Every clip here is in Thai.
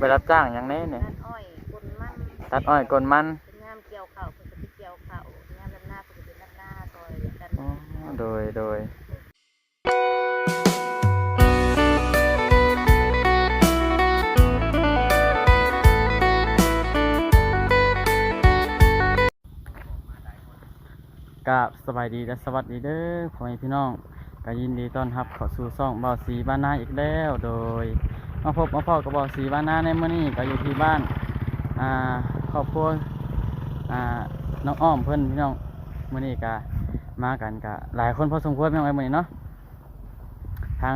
ไปรับจ้างอย่างนี้เนี่ยตัดอ้อยกลมัน ตัดอ้อยกลมันเป็นงามเกี่ยวข้าวเพิ่นก็ไปเกี่ยวข้าวงามลำหน้าเพิ่นก็เป็นลำหน้าซอยกัน อ๋อโดยกับสบายดีและสวัสดีเด้อพ่อแม่พี่น้องก็ยินดีต้อนรับเข้าสู่ช่องเบาสีบ้านนาอีกแล้วโดยมาพบมาพ่อกับเบาสีบ้านนาในมื้อนี้ก็อยู่ที่บ้านครอบครัวน้องอ้อมเพิ่นพี่น้องมื้อนี้ก็มากันก็หลายคนพอสมควรพี่น้องเอ้ยมื้อนี้เนาะทาง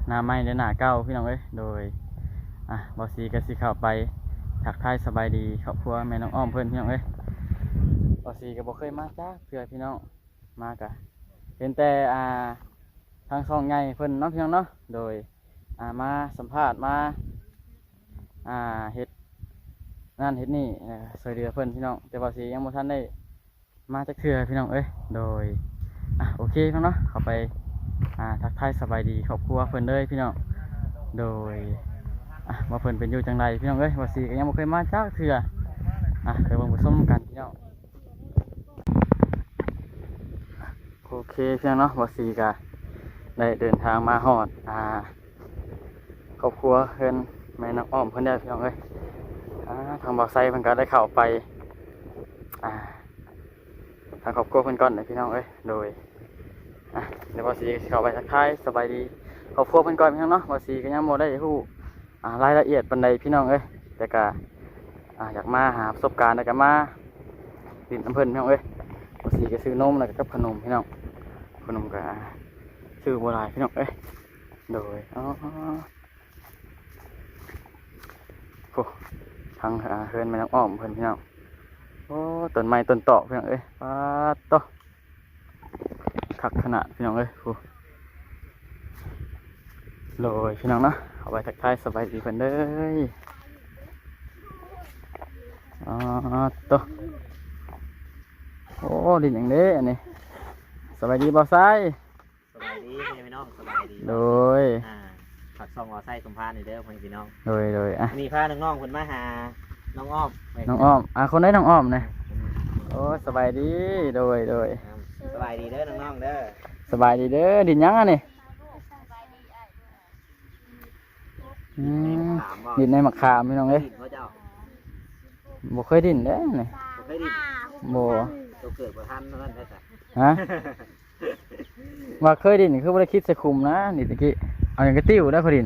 หน้าใหม่และหน้าเก่าพี่น้องเอ้ยโดยเบาสีก็สิเข้าไปทักทายสบายดีครอบครัวแม่น้องอ้อมเพิ่นพี่น้องเอ้ยบอสีก็บ่เคยมาจ้าเพื่อพี่น้องมากะเห็นแต่ทางช่องใหญ่เพิ่นเนาะพี่น้องเนาะโดยมาสัมภาษณ์มาเฮ็ดนั่นเฮ็ดนี่สวยเดือเพิ่นพี่น้องแต่บอสียังบ่ทันได้มาจักเทื่อพี่น้องเอ้ยโดยโอเคพี่น้องเนาะเข้าไปทักทายสบายดีครอบครัวเพิ่นเลยพี่น้องโดยว่าเพิ่นเป็นอยู่จังไดพี่น้องเอ้ยบอสีก็ยังบ่เคยมาจักเทื่อไปเบิ่งไปชมกันพี่น้องโอเคเพียงเนาะบอสีกะได้เดินทางมาฮอดครอบครัวเพิ่นแม่น้องอ้อมเพิ่นได้พี่น้องเอ้ยทางบ่อไซเพิ่นก็ได้เข้าไปทางครอบครัวเพิ่นก่อนเลยพี่น้องเอ้ยโดยเดี๋ยวบอสีเข้าไปทักทายสบายดีครอบครัวเพิ่นก่อนพี่น้องเนาะบอสีก็ยังบ่ได้ฮู้รายละเอียดปานใดพี่น้องเอ้ยแต่ก็อยากมาหาประสบการณ์แล้วก็มาดินน้ำเพิ่นพี่น้องเอ้ยบอสีก็ซื้อนมแล้วก็กับขนมพี่น้องขนมก็ซื้อโบราณพี่น้องเอ้ยโดยทางเฮือนแม่น้องอ้อมเพิ่นพี่น้องโอ้ต้นไม้ต้นตอกพี่น้องเอ้ยป้าโตคักขนาดพี่น้องเอ้ยโดยพี่น้องเนาะเอาไปทักทายสบายดีเพิ่นเด้อโตโอ้ดินอย่างเด้อันนี้สบายดีบ่าวไซสบายดีพี่น้องสบายดีโดยผักซองอไส้สมพานนี่เด้อพี่น้องโดยมีพาน้องๆคนมาหาน้องอ้อมคนได้น้องอ้อมนะโอ้สบายดีโดยสบายดีเด้อน้องๆเด้อสบายดีเด้อดินยังอ่ะนี่ดินในมะขามพี่น้องเอ้ยบ่เคยดินเด้อนี่เคยดินบ่ตัวเกิดบ่ทันนั่นได้จ้ะฮะว่าเคยดินคือบ่ได้คิดใส่คุมนะนี่ตะกี้เอาอย่างกระติ้วได้พอดิน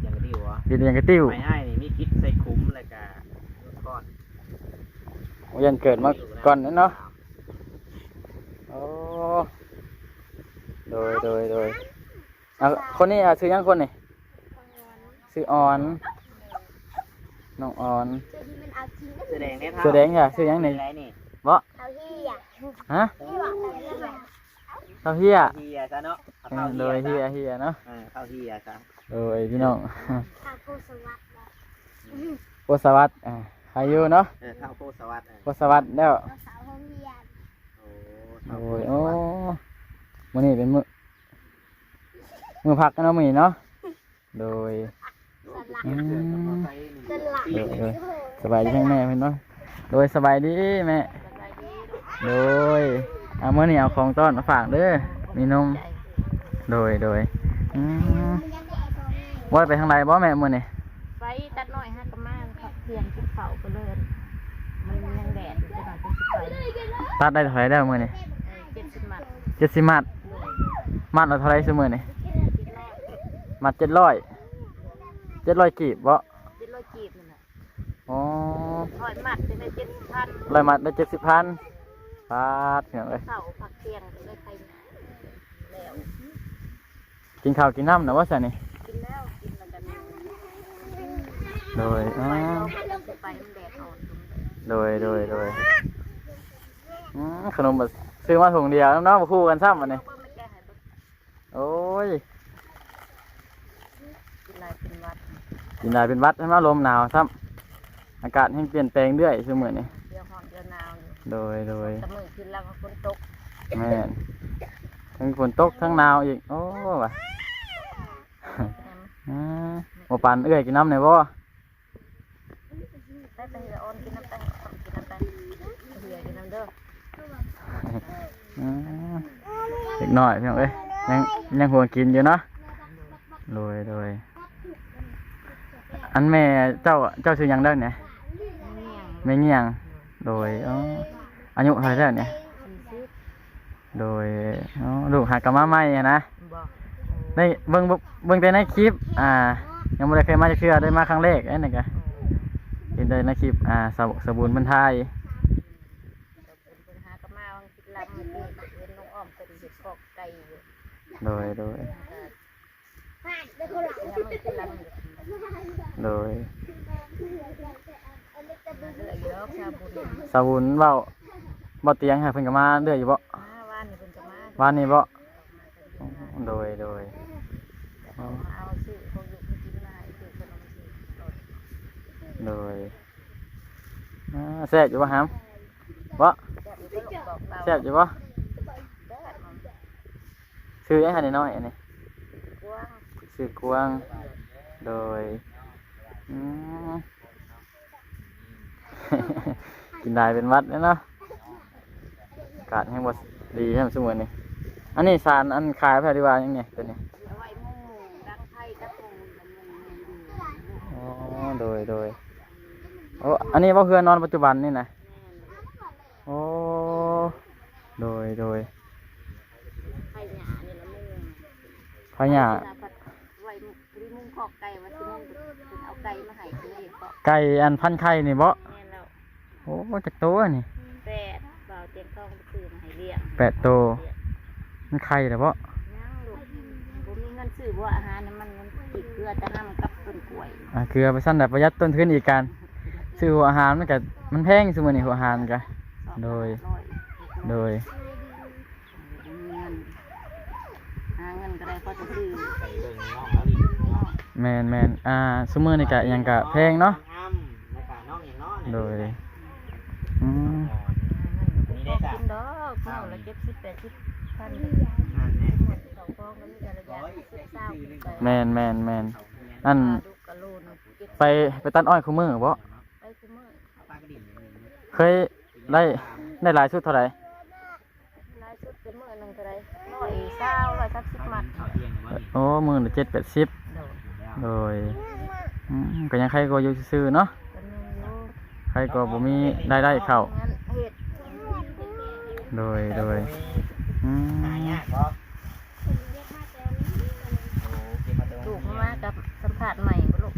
อย่างกระติ้วดินอย่างกระติ้วไม่ให้นี่มีคิดใส่คุ้มเลยกะก้อนยันเกิดมาก่อนนั่นเนาะโอ้โดยคนนี้ซื้อยังคนนี่ซื้ออ่อนน้องอ่อนเสื้อแดงเนี่ยเสื้อแดงค่ะซื้อยังนี่บ่ฮะข้าวเฮียซะเนาะเลยเฮียเนาะข้าวเฮียซะพี่น้องโพสวัสดิ์ใครอยู่เนาะข้าวโพสวัสดิ์โพสวัสดิ์แล้วโอ้มื้อนี้เป็นมื้อพักเนาะมื้อนี้เนาะโดยสบายดีทั้งแม่เพิ่นเนาะโดยสบายดีแม่โดยมื้อนี้เอาของต้อนมาฝากเด้อมีนมโดยว่าไปทางใดบ่แม่มื้อนี้ไปตัดน้อย5กะมาครับเพียงกินข้าวก็เลยมันยังแดดอยู่จังหวะจังสิไปตัดได้เท่าไหร่แล้วมื้อนี้70มัด70มัดมัดละเท่าไหร่ซุมื้อนี้มัด700กีบบ่700กีบนั่นน่ะอ๋อ100มัดได้70,000 100มัดได้70,000บาทเพียงเอ้ยข้าวผักเที่ยงก็เลยใครแล้วกินข้าวกินน้ำนะว่าซั่นนี่กินแล้วกินแล้วกันโดยไปมันแดดอ่อนโดยขนมแบบซื้อมาถุงเดียวน้องๆมาคู่กันซ้ำวันนี้โอ้ยกินลายเป็นวัดใช่ไหมลมหนาวซ้ำอากาศให้เปลี่ยนแปลงเรื่อยเสมอนี่เดือดร้อนเดือดหนาวอยู่โดยแต่มื้อคืนแล้วฝนตกแม่นทั้งฝนตกทั้งหนาวอีกโอ้ว่ะบ่ปานเอื้อยกินน้ำหน่อยบ่ ไปเหือออนกินน้ำไปกินน้ำไปเหือกินน้ำเด้อ อืมเด็กน้อยพี่น้องเอ้ยยังห่วงกินอยู่เนาะโดยอันแม่เจ้าชื่อหยังเด้อเนี่ย เนี่ย แม่เงียงโดยอายุเท่าไหร่แล้วเนี่ย 40 โดยลูกหากะมาใหม่อะนะ บ่ ในเบิ่งแต่ในคลิปยังบ่ได้เคยมาจักเทื่อได้มาครั้งแรกไอ้นี่ก็เห็นแต่ในคลิปสบู่เพิ่นถ่าย เป็นหากระมาวังคิดลำคือเห็นน้องอ้อมเป็นเห็ดกอกไก่อยู่ โดย ยังไม่คิดลำอยู่ โดย เหลืออยู่แล้วชาบุญ สบู่เว้าเตียงให้เพิ่นก็มาเรื่อยอยู่บ่ ว่านนี่เป็นจะมา วันนี้บ่โดย เอาซื้อเขาอยู่กินมาให้ซื้อขนมซื้อ โดยแซ่บอยู่บ่ฮัมบ่ แซ่บอยู่ตลกดอกเบา แซ่บอยู่บ่ แซ่บ ชื่อยังให้น้อยๆอันนี้ กว้าง ชื่อกวางโดยกินได้เป็นวัดเนาะอากาศแห่งบ่ดีแฮมซุมื้อนี้อันนี้สารอันขายไปดีว่ายังไงตัวนี้ เอาไว้มุ่งดังไผ่ดังมุ่งโดยอันนี้บ่เฮือนนอนปัจจุบันนี่นะโอ้โดย ไผ่หญ้านี่ละมุ่ง พญา ไว้ริมุ่งขอกไก่ว่าสิมุ่งเป็นเอาไก่มาให้เลยก็ ไก่อันพันไข่นี่บ่ แม่นแล้ว โอ้จักตัวนี่ แปดเบาเตียงทองไปซื้อมาให้เลี้ยง 8ตัวมันไข่แล้วบ่ ยังลูกบ่มีเงินซื้อบ่อาหารมันติดเกลือแต่น้ำกับต้นกล้วย เกลือไปสั่นแบบประหยัดต้นทุนอีกการซื้อหัวอาหารมันแพงซุมื้อนี้หัวอาหารก็โดย หาเงินก็ได้พอจะซื้อ ไปเบิ่งน้องแล้วดิน้อง แม่นซุมื้อนี้ก็อิหยังก็แพงเนาะ อ้ำแล้วก็น้องอย่างน้อง โดย นี่ พ ได้ อ จ้ะ กินดอกเมื่อละ70-80 พัน นั่นแหละ สองฟองก็มีแต่ละอย่าง10-20ขึ้นไป แม่นนั่น ดูกะโลนึงเก็บ ไปตัดอ้อยคู่มือบ่ ไปซุมื้อ ปลากระดิ่ง เคยได้หลายชุดเท่าไหร่ หลายชุดเป็นมื้อหนึงเท่าใด120 130มัด เอาเตียงมาดิ โอ้มื้อละ7-80 โดด โดยก็ยังใครก็อยู่ซื่อๆเนาะ กันนึงอยู่ ใครก็บ่มีได้เข้า งั้นเฮ็ด โดยหายากบ่โอ้เก็บมาตรง ลูกมากับสัมภาษณ์ใหม่บ่ลูก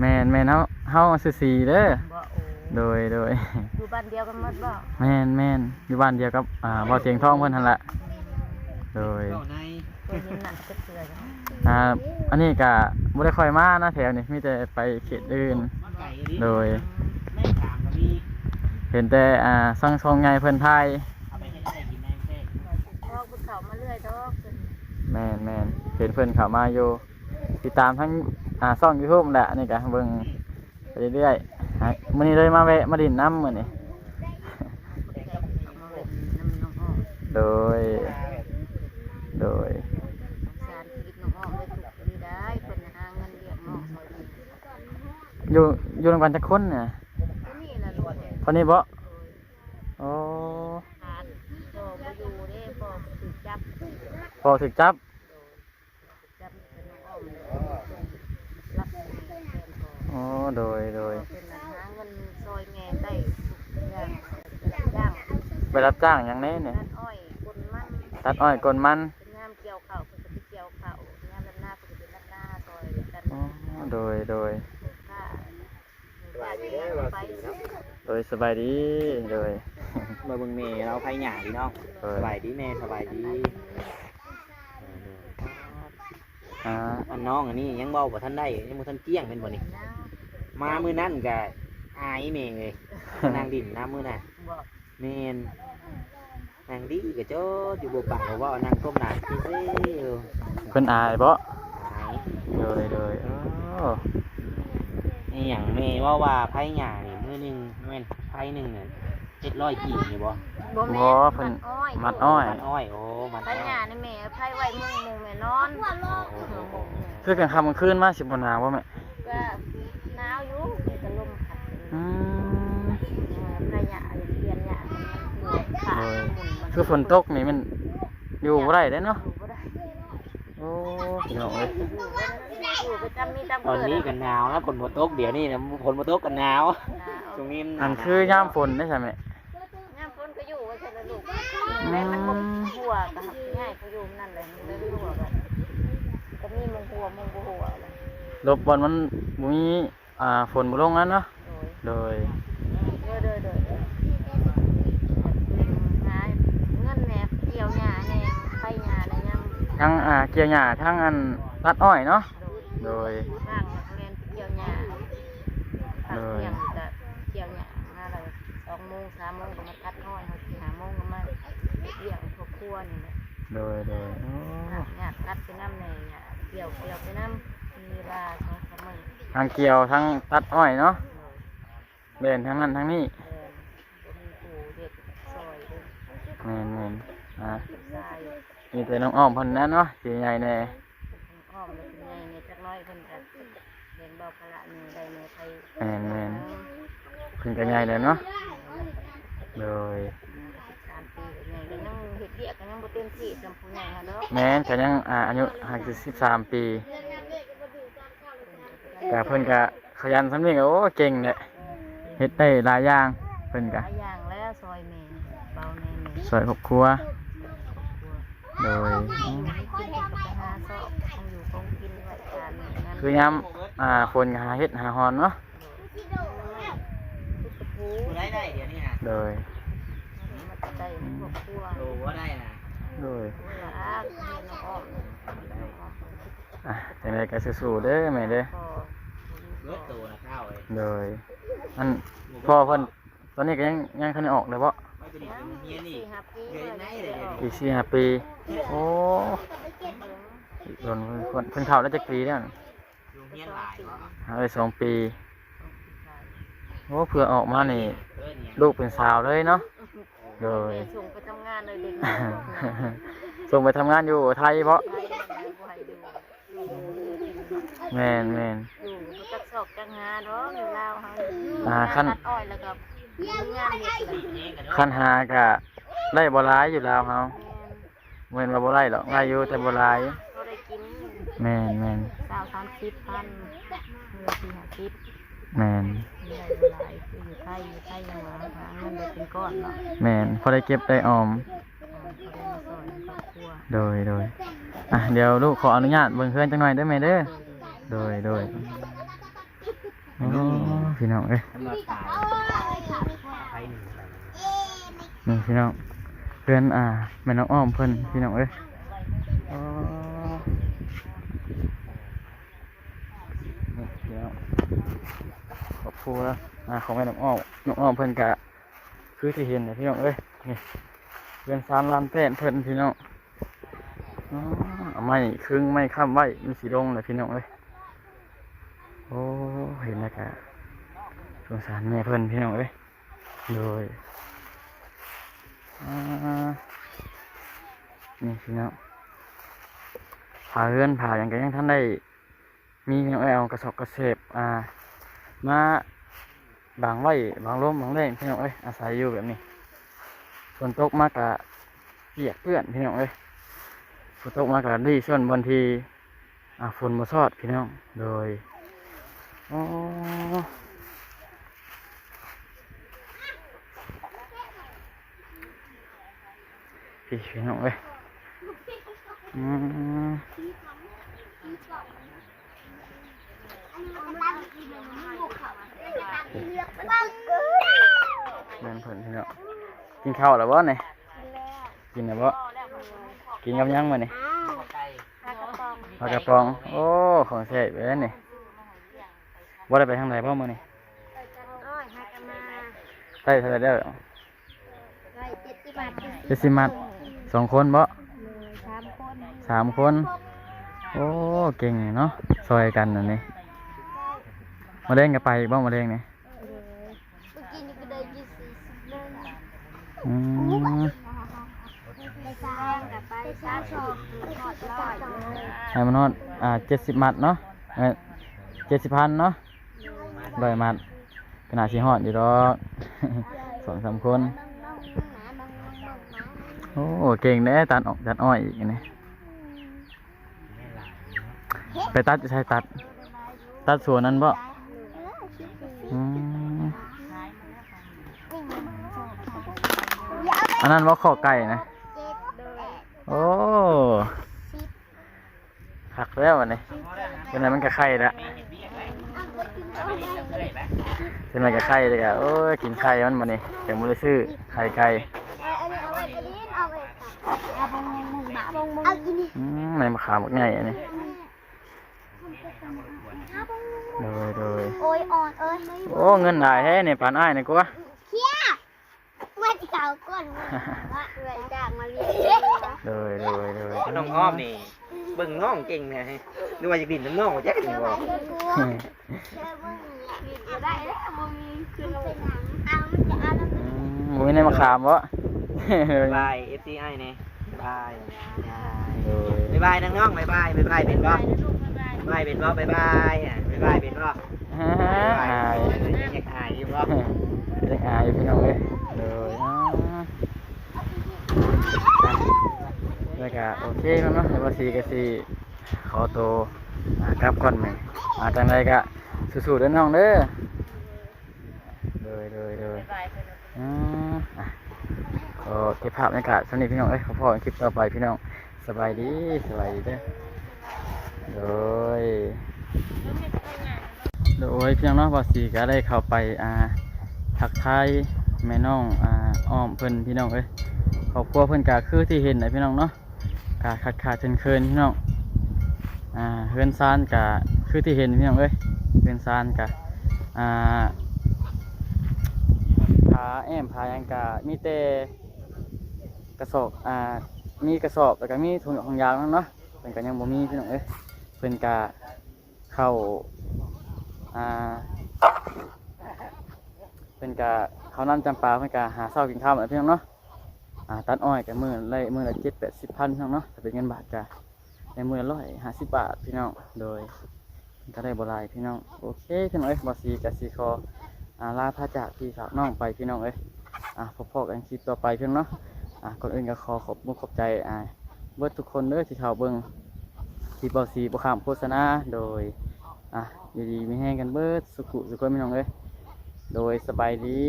แม่นเฮาซื่อสีเด้อ บ่โอ้ โดย อยู่บ้านเดียวกันหมดบ่ แม่นอยู่บ้านเดียวกับบ่อเตียงทองเพิ่นหั่นล่ะโดย เข้าใน ตัวเห็นหนักจะเสือจัง อันนี้ก็บ่ได้ค่อยมานะแถวนี้มีแต่ไปเขตอื่น ไก่ดิ โดย แม่ถามก็มี เห็นแต่ช่องใหญ่เพิ่นถ่าย เอาไปให้ได้กินในแท้ พ่อภูเขามาเรื่อยดอก แม่นเห็นเพิ่นเข้ามาอยู่ติดตามทั้งช่อง YouTube แหละนี่ก็เบิ่งไปเรื่อยๆมื้อนี้เลยมาแวะมาดินน้ำมื้อนี้ เอามาเป็นน้ำน้องอ้อม โดย สารชีวิตน้องอ้อมได้ถูกดีได้เพิ่นหาเงินเลี้ยงน้องซอยดี อยู่นำกันจักคนเนี่ย นี่ล่ะลูก เท่านี้บ่โอ้ หาพ่อบ่อยู่เด้พ่อถูกจับ พอถึกจับ จับเป็นน้องอ้อมรับแทนพ่อ อ๋อโดย เป็นหาเงินซอยแม่ได้ทุกอย่างย่าง ไปรับจ้างอย่างนี้เนี่ย ตัดอ้อยคนมัน ตัดอ้อยกลมัน เป็นงามเกี่ยวข้าวเพิ่นก็ไปเกี่ยวข้าวงามลำหน้าเพิ่นก็เป็นลำหน้าซอยกัน อ๋อโดย ค่าไป โดยสบายดีโดย มาเบิ่งแม่เราไผหญ้าพี่น้องสบายดีแม่สบายดี อันน้องอันนี้ยังเบาบ่ทันได้ยังบ่ทันเกี้ยงเป็นบ่นี่มามื้อนั้นก็อายแม่เลยนางดินน้ำมื้อน่ะ บอก แม่นนางดีก็โจดอยู่บ่ปากว่านางก้มหน้าซื่อๆอยู่ เพิ่นอายบ่ อาย โดยอ๋อ นี่หยังแม่ว่าไผหญ้านี่มื้อหนึงแม่นไผหนึงน่ะ700กี่นี่บ่ บ่แม่ เพิ่น อ้อย มัดอ้อย มันอ้อยโอ้มัน ไผหน้านี่แม่ไผไว้มุงแม่นอน คือกันค่ำกลางคืนมาสิบ่หนาวบ่แม่ ก็หนาวอยู่ก็ลมพัด อืม ใครหยาเปลี่ยนหยาหมุนขาหมุนมัน คือฝนตกนี่มันอยู่บ่ได้เด้เนาะ อยู่บ่ได้ โอ้พี่น้องเอ้ย อยู่ประจำมีตาม ตอน เกิด นี้กันหนาวนะฝนบ่ตกเดี๋ยวนี้นะฝนบ่ตกกันหนาวช่วงนี้ อันคือยามฝนได้ใช่ไหม น้ำฝนก็อยู่ว่าเช่นลูกแม่มันบ่หัวกับง่ายเขาอยู่นั่นเลยมันเลยหัวกันก็มีมึงหัวมึงบ่หัวเลย ลบบอลมันบ่มีฝนบ่ลงนั้นเนาะโดย เด้อหาเงินแหนบเกี่ยวหญ้าแหนบไปหญ้าในยาม ทั้งเกี่ยวหญ้าทั้งอันตัดอ้อยเนาะโดย บ้างนักเรียนเกี่ยวหญ้าตัดเที่ยงจะเกี่ยวหญ้ามาเลย2 โมง 3 โมงก็มาตัดอ้อยเขาสิ5 โมงก็มาเกี่ยวครอบครัวนี่แหละ โดยโอ้ หญ้าตัดไปน้ำในหญ้าเกี่ยวไปน้ำมีว่า2-3 มื้อ ทั้งเกี่ยวทั้งตัดอ้อยเนาะเล่นทั้งนั้นทั้งนี้ มีปู่เด็กซอยเด้อ แม่นทราย มีแต่น้องอ้อมเพิ่นนั้นเนาะสิใหญ่แน่ อ้อมเลยเป็นไงเนี่ยจักน้อยเพิ่นก็เรียนเบาภาระหนึ่งได้แม่ไป แม่นเพิ่นก็ใหญ่แล้วเนาะโดย 3 ปีก็ไงก็ยังเฮ็ดเวียกก็ยังบ่เต็มที่สำผู้ใหญ่ค่ะเนาะ แม่นก็ยังอายุ13 ปีแต่เพิ่นก็ขยันสำนี้ก็โอ้เก่งแหละเฮ็ดได้หลายอย่างเพิ่น ห ก็ ลายอย่างแล้วซอยแม่เบาแน่แม่ สวยครอบครัวโดย กินกับไปหาซอกต้องอยู่คงกินไว้ทานนั้น คือยามคนก็หาเฮ็ดหาฮอนเนาะ ผู้ ได้เดี๋ยวนี้นะ โดย มันได้ครอบครัว โอ้ว่าได้นะ โดย รักน้องอ้อม จังไดก็สู้ๆเด้อแม่เด้อ พอ เลือดตัวนะข้าวเลย โดยอันพ่อเพิ่นตอนนี้ก็ยังทันได้ออกเลยบ่ ไม่เป็นอย่างเงี้ยนี่ 4-5 ปี เดือนไหนเลย อีก4-5 ปีโอ้โดนเพิ่นเข้าแล้วจักปีแล้วน่ะ ลุงเงี้ยหลายว่า เอาไป2 ปีโอ้เพื่อออกมานี่ เนี่ย ลูกเป็นสาวเลยเนาะโดย ส่งไปทำงานเลยเด็ก ส่งไปทำงานอยู่ไทยเพราะ ไปให้ดู แม่น อยู่จักซอกจักหาเนาะอยู่ลาวเฮา ขั้น ตัดอ้อยแล้วก็มีงานเฮ็ดเลย คันหาก็ได้บ่หลายอยู่แล้วเฮาแม่นว่าบ่ได้หรอกได้อยู่แต่บ่หลาย ก็ได้กิน แม่น 20-30,000เงิน4-50 แม่น มีได้บ่หลายอยู่ไทยยังว่าหาเงินได้เป็นก้อนเนาะ แม่นพอได้เก็บได้ออม ก็ได้มาสอนครอบครัว โดยเดี๋ยวลูกขออนุญาตเบิ่งเพื่อนจังหน่อยได้ไหมเด้อโดยโอ้พี่น้องเอ้ย สำหรับตายไปหนึ่งอะไร นี่พี่น้องเพื่อนแม่น้องอ้อมเพิ่นพี่น้องเอ้ยอ๋อนี่พี่น้องครอบครัวของแม่น้องอ้อมเพิ่นกะคือที่เห็นเนี่ยพี่น้องเอ้ยนี่เพื่อน3 ล้านแป้นเพิ่นพี่น้องอ๋อเอาไม้ครึ่งไม้ค้ำไว้มีสีลงเลยพี่น้องเอ้ยโอ้เห็นแล้วกะสงสารแม่เพิ่นพี่น้องเอ้ยโดยนี่พี่น้องผ่าเรือนผ่าอย่างกันยังท่านได้มีพี่น้องเอากระสอบกระเสบมาบางไว้บางร่มบางแรงพี่น้องเอ้ยอาศัยอยู่แบบนี้ฝนตกมากะเปียกเปื้อนพี่น้องเอ้ยฝนตกมากะดีส่วนบางทีฝนมาซอดพี่น้องโดยอ๋อพี่น้องเอ้ยแม่นเพิ่นพี่น้องกินข้าวแล้วบ่เนี่ยกินแล้วบ่กินกับหยังมื้อนี่ปลากระป๋องโอ้ของแซ่บเด้อนี่บ่ได้ไปทางไหนบ่มื้อนี่ อ้อยหากันมา ได้เท่าไหร่แล้ว ได้70 บาท 70 มัด2 คนบ่ 3 คน 3 คน โอ้เก่งเนาะซอยกันอันนี้มาเล่นกันไปบ้างมาเล่นนี่ เมื่อกี้นี่ก็ได้20เลย อืม ไปสร้างกับไปสร้างชอบทอดร้อย ให้มันนอด70 มัดเนาะ70,000เนาะ100 มัดขนาดสิฮอดอยู่ดอก 2-3 คนโอ้เก่งแน่ตัดออกตัดอ้อยอีกนี่ไปตัดจะใช้ตัดสวนนั้นบ่อืมอันนั้นว่าขอไก่นะโอ้หักแล้วอันนี้เป็นไรมันกระไข่ละเป็นไรกระไข่เลยอ่ะโอ้ยกินไข่มันมานี่เดี๋ยวมึงเลยซื้อไข่ไก่มันมาขาหมดไงอันนี้โดย โอ้ยอ่อนเอ้ย โอ้เงินหลายแท้เนี่ยปานอ้ายนี่กูวะ เฮียมาเก่าก่อนว่าเลยจ้างมาเรียน โดย น้องอ้อมนี่เบิ่งน้องเก่งนะหรือว่าอยากดินน้ำน้องจักนี่บ่ ได้แล้วมึงคือเราเอามันจะเอาแล้ว มึงไม่ได้มาขามวะ บาย FCI นี่บายบายน้องๆบายบายเป็นบ่บายเป็นบ่บายเป็นบ่บายอ่ะบายเป็นบ่ อาย อยากอายอยู่บ่ ยังอายพี่น้องเอ้ยเลยแล้วก็โอเคมั้งเนาะเดี๋ยวว่าสีกับสีขอตัวกลับก่อนไหมจังไรก็สู้ๆเด้อน้องเด้อเลยโอเคภาพบรรยากาศสนิทพี่น้องเอ้ยขอพอคลิปต่อไปพี่น้องสบายดีเด้อโดยพี่น้องเนาะว่าสีก็ได้เข้าไปทักทายแม่น้องอ้อมเพิ่นพี่น้องเอ้ยครอบครัวเพิ่นก็คือที่เห็นนะพี่น้องเนาะกะขาดเคินพี่น้องเฮือนซานกะคือที่เห็นพี่น้องเอ้ยเฮือนซานกะผาแอมผายังกะมีแต่กระสอบมีกระสอบแล้วก็มีถุงของยางนั่นเนาะเพิ่นก็ยังบ่มีพี่น้องเอ้ยเพิ่นกะเข้าเป็นกะเขานำจำปาเป็นกะหาเศร้ากินข้าวเหมือนพี่น้องเนาะตัดอ้อยกับมือละ70-80 พันพี่น้องเนาะถ้าเป็นเงินบาทกะในมือละ150 บาทพี่น้องโดยก็ได้บ่หลายพี่น้องโอเคพี่น้องเอ้ยบ่สีกะสีคอลาพาจากพี่ฝากน้องไปพี่น้องเอ้ยพบกันคลิปต่อไปพี่น้องเนาะก่อนอื่นก็ขอขอบคุณขอบใจเบิดทุกคนเด้อที่เข้าเบิ่งคลิปบ่สีบ่ข้ามโฆษณาโดยอยู่ดีมีแห้งกันเบิดสุขพี่น้องเอ้ยโดยสบายดี